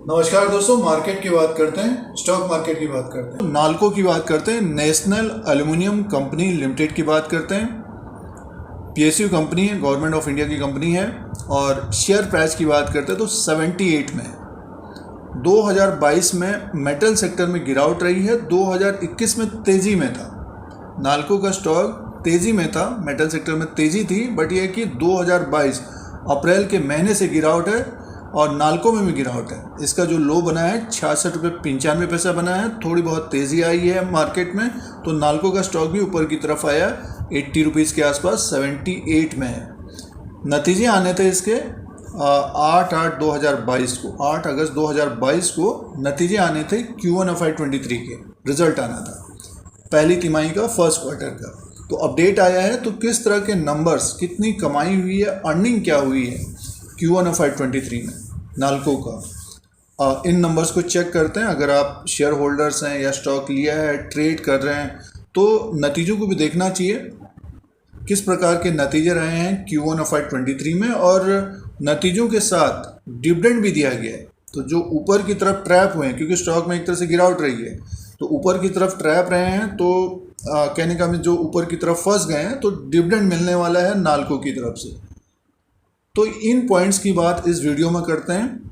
नमस्कार दोस्तों, मार्केट की बात करते हैं, स्टॉक मार्केट की बात करते हैं, नाल्को की बात करते हैं, नेशनल एल्युमिनियम कंपनी लिमिटेड की बात करते हैं। पीएसयू कंपनी है, गवर्नमेंट ऑफ इंडिया की कंपनी है। और शेयर प्राइस की बात करते हैं तो 78 में 2022 में मेटल सेक्टर में गिरावट रही है। 2021 में तेज़ी में था, नाल्को का स्टॉक तेज़ी में था, मेटल सेक्टर में तेज़ी थी। बट ये कि 2022 अप्रैल के महीने से गिरावट है और नाल्को में भी गिरावट है। इसका जो लो बना है 66 रुपये 95 पैसा बना है। थोड़ी बहुत तेज़ी आई है मार्केट में, तो नाल्को का स्टॉक भी ऊपर की तरफ आया, 80 रुपीज़ के आसपास 78 में है। नतीजे आने थे इसके 8/8/2022 को, 8 अगस्त 2022 को नतीजे आने थे। Q1 FY23 के रिजल्ट आना था, पहली तिमाही का, फर्स्ट क्वार्टर का। तो अपडेट आया है, तो किस तरह के नंबर्स, कितनी कमाई हुई है, अर्निंग क्या हुई है Q1 FY23 में नाल्को का, इन नंबर्स को चेक करते हैं। अगर आप शेयर होल्डर्स हैं या स्टॉक लिया है, ट्रेड कर रहे हैं, तो नतीजों को भी देखना चाहिए, किस प्रकार के नतीजे रहे हैं Q1 FY23 में। और नतीजों के साथ डिविडेंड भी दिया गया है। तो जो ऊपर की तरफ ट्रैप हुए हैं, क्योंकि स्टॉक में एक तरह से गिरावट रही है, तो ऊपर की तरफ ट्रैप रहे हैं, तो कहने का जो ऊपर की तरफ फंस गए हैं, तो डिविडेंड मिलने वाला है नाल्को की तरफ से। तो इन पॉइंट्स की बात इस वीडियो में करते हैं।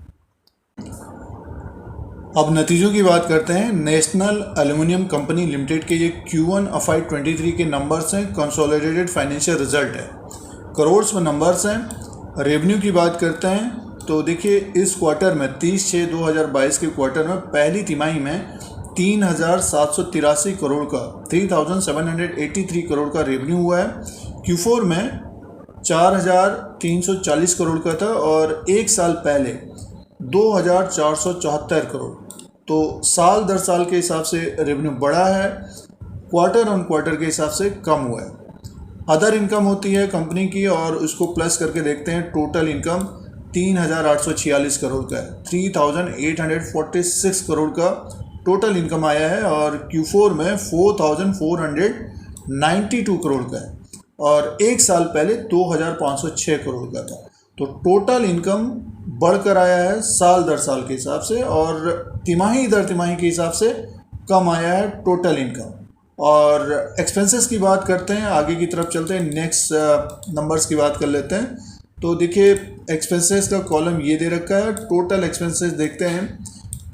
अब नतीजों की बात करते हैं। नेशनल एल्युमिनियम कंपनी लिमिटेड के ये Q1 FY23 के नंबर्स हैं, कंसोलिडेटेड फाइनेंशियल रिजल्ट है, करोड़्स में नंबर्स हैं। रेवेन्यू की बात करते हैं तो देखिए, इस क्वार्टर में 30/6/2022 के क्वार्टर में पहली तिमाही में 3,783 करोड़ का, 3,783 करोड़ का रेवेन्यू हुआ है। Q4 में 4,340 करोड़ का था और एक साल पहले 2,474 करोड़। तो साल दर साल के हिसाब से रेवेन्यू बढ़ा है, क्वार्टर ऑन क्वार्टर के हिसाब से कम हुआ है। अदर इनकम होती है कंपनी की, और उसको प्लस करके देखते हैं। टोटल इनकम 3,846 करोड़ का है, 3,846 करोड़ का टोटल इनकम आया है। और Q4 में 4,492 करोड़ का है, और एक साल पहले 2,506 करोड़ का था। तो टोटल इनकम बढ़कर आया है साल दर साल के हिसाब से, और तिमाही दर तिमाही के हिसाब से कम आया है टोटल इनकम। और एक्सपेंसेस की बात करते हैं, आगे की तरफ चलते हैं, नेक्स्ट नंबर्स की बात कर लेते हैं। तो देखिए, एक्सपेंसेस का कॉलम ये दे रखा है। टोटल एक्सपेंसेस देखते हैं,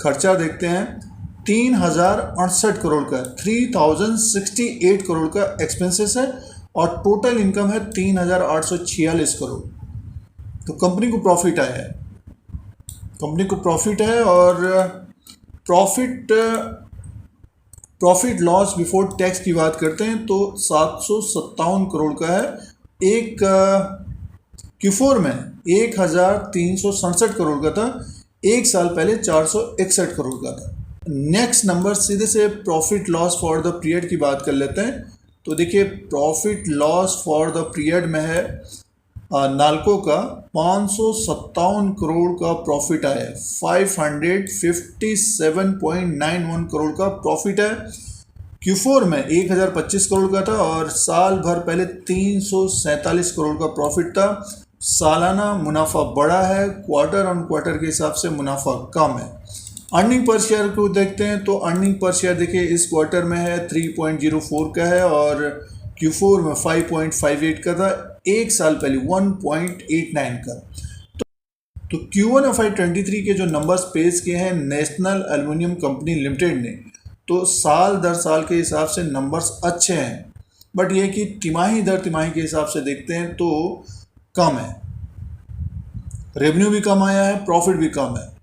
खर्चा देखते हैं, 3,068 करोड़ का, 3,068 करोड़ का एक्सपेंसेस है, और टोटल इनकम है 3,846 करोड़। तो कंपनी को प्रॉफिट आया है, कंपनी को प्रॉफिट है। और प्रॉफिट लॉस बिफोर टैक्स की बात करते हैं तो 757 करोड़ का है। एक Q4 में 1,367 करोड़ का था, एक साल पहले 461 करोड़ का था। नेक्स्ट नंबर सीधे से profit loss for the period की बात कर लेते हैं। तो देखिए, profit loss for the period में है नाल्को का 557 करोड़ का प्रॉफिट आया है, 557.91 करोड़ का प्रॉफिट है। Q4 में 1,025 करोड़ का था, और साल भर पहले 347 करोड़ का प्रॉफिट था। सालाना मुनाफा बढ़ा है, क्वार्टर ऑन क्वार्टर के हिसाब से मुनाफा कम है। अर्निंग पर शेयर को देखते हैं तो अर्निंग पर शेयर देखिए, इस क्वार्टर में है 3.04 का है, और Q4 में 5.58 का था, एक साल पहले 1.89 का। तो Q1 FY23 के जो नंबर्स पेश किए हैं नेशनल एल्युमिनियम कंपनी लिमिटेड ने, तो साल दर साल के हिसाब से नंबर्स अच्छे हैं। बट ये कि तिमाही दर तिमाही के हिसाब से देखते हैं तो कम है, रेवेन्यू भी कम आया है, प्रॉफिट भी कम है।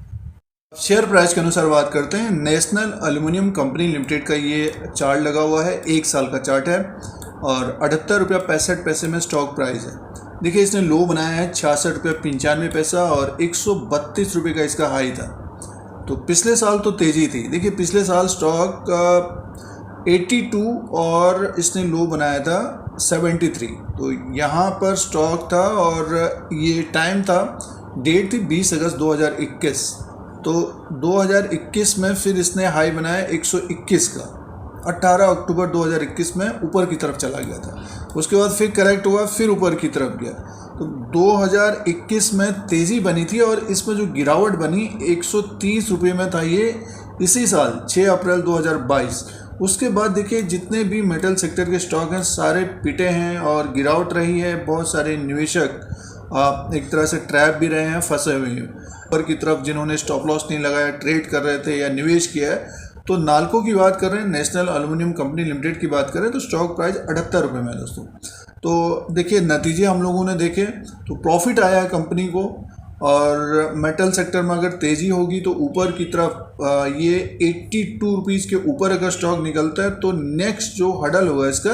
शेयर प्राइस के अनुसार बात करते हैं। नेशनल एल्युमिनियम कंपनी लिमिटेड का ये चार्ट लगा हुआ है, एक साल का चार्ट है, और 78 रुपया 65 पैसे में स्टॉक प्राइस है। देखिए, इसने लो बनाया है 66 रुपया 95 पैसा, और 132 रुपये का इसका हाई था। तो पिछले साल तो तेज़ी थी। देखिए, पिछले साल स्टॉक 82 और इसने लो बनाया था 73। तो यहाँ पर स्टॉक था, और ये टाइम था, डेट थी 20 अगस्त 2021। तो 2021 में फिर इसने हाई बनाया 121 का, 18 अक्टूबर 2021 में ऊपर की तरफ चला गया था। उसके बाद फिर करेक्ट हुआ, फिर ऊपर की तरफ गया। तो 2021 में तेज़ी बनी थी और इसमें जो गिरावट बनी 130 रुपये में था ये इसी साल 6 अप्रैल 2022। उसके बाद देखिए जितने भी मेटल सेक्टर के स्टॉक हैं सारे पिटे हैं और गिरावट रही है। बहुत सारे निवेशक एक तरह से ट्रैप भी रहे हैं, फंसे हुए हैं ऊपर की तरफ, जिन्होंने स्टॉप लॉस नहीं लगाया, ट्रेड कर रहे थे या निवेश किया है। तो नाल्को की बात कर रहे हैं, नेशनल एल्युमिनियम कंपनी लिमिटेड की बात करें तो स्टॉक प्राइस 78 रुपये में है दोस्तों। तो देखिए नतीजे हम लोगों ने देखे तो प्रॉफिट आया है कंपनी को, और मेटल सेक्टर में अगर तेज़ी होगी तो ऊपर की तरफ ये 82 रुपीज़ के ऊपर अगर स्टॉक निकलता है तो नेक्स्ट जो हडल होगा इसका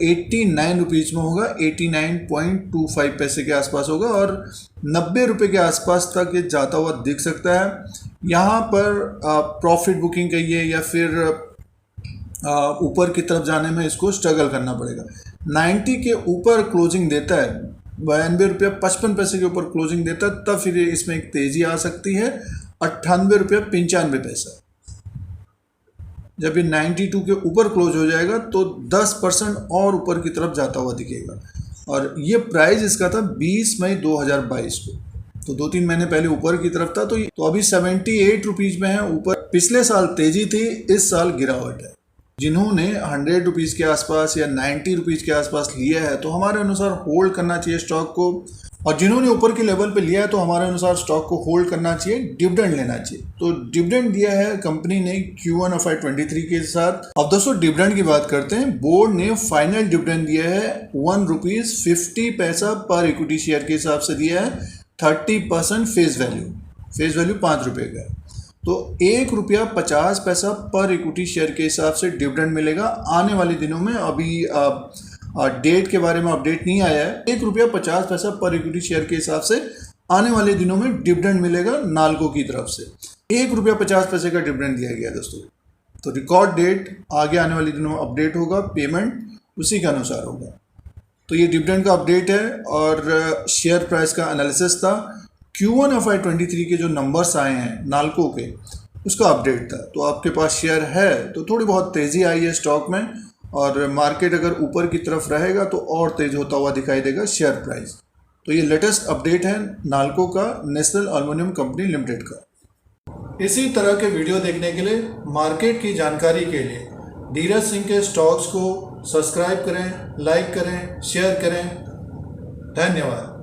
89 रुपीज़ में होगा, 89.25 पैसे के आसपास होगा और 90 रुपये के आसपास तक ये जाता हुआ दिख सकता है। यहाँ पर प्रॉफिट बुकिंग कहिए या फिर ऊपर की तरफ जाने में इसको स्ट्रगल करना पड़ेगा। 90 के ऊपर क्लोजिंग देता है, 92 रुपये 55 पैसे के ऊपर क्लोजिंग देता है, तब फिर इसमें एक तेज़ी आ सकती है। 98 रुपये 95 पैसा जब ये 92 के ऊपर क्लोज हो जाएगा तो 10% और ऊपर की तरफ जाता हुआ दिखेगा। और ये प्राइस इसका था 20 मई 2022 को, तो 2-3 महीने पहले ऊपर की तरफ था। तो अभी 78 रुपीज़ में है ऊपर। पिछले साल तेज़ी थी, इस साल गिरावट है। जिन्होंने 100 रुपीज़ के आसपास या 90 रुपीज़ के आसपास लिया है तो हमारे अनुसार होल्ड करना चाहिए स्टॉक को, और जिन्होंने ऊपर के लेवल पे लिया है तो हमारे अनुसार स्टॉक को होल्ड करना चाहिए, डिविडेंड लेना चाहिए। तो डिविडेंड दिया है कंपनी ने Q1 FY23 के साथ। अब दोस्तों डिविडेंड की बात करते हैं। बोर्ड ने फाइनल डिविडेंड दिया है ₹1.50 पर इक्विटी शेयर के हिसाब से दिया है, 30% फेस वैल्यू 5 रुपये का है। तो ₹1.50 पर इक्विटी शेयर के हिसाब से डिविडेंड मिलेगा आने वाले दिनों में। अभी डेट के बारे में अपडेट नहीं आया है। ₹1.50 पर इक्विटी शेयर के हिसाब से आने वाले दिनों में डिविडेंड मिलेगा नाल्को की तरफ से। ₹1.50 का डिविडेंड दिया गया दोस्तों। तो रिकॉर्ड डेट आगे आने वाले दिनों में अपडेट होगा, पेमेंट उसी के अनुसार होगा। तो ये डिविडेंड का अपडेट है और शेयर प्राइस का एनालिसिस था। Q1 FY23 के जो नंबर्स आए हैं नाल्को के, उसका अपडेट था। तो आपके पास शेयर है तो थोड़ी बहुत तेज़ी आई है स्टॉक में, और मार्केट अगर ऊपर की तरफ रहेगा तो और तेज होता हुआ दिखाई देगा शेयर प्राइस। तो ये लेटेस्ट अपडेट है नाल्को का, नेशनल एल्युमिनियम कंपनी लिमिटेड का। इसी तरह के वीडियो देखने के लिए, मार्केट की जानकारी के लिए धीरज सिंह के स्टॉक्स को सब्सक्राइब करें, लाइक करें, शेयर करें। धन्यवाद।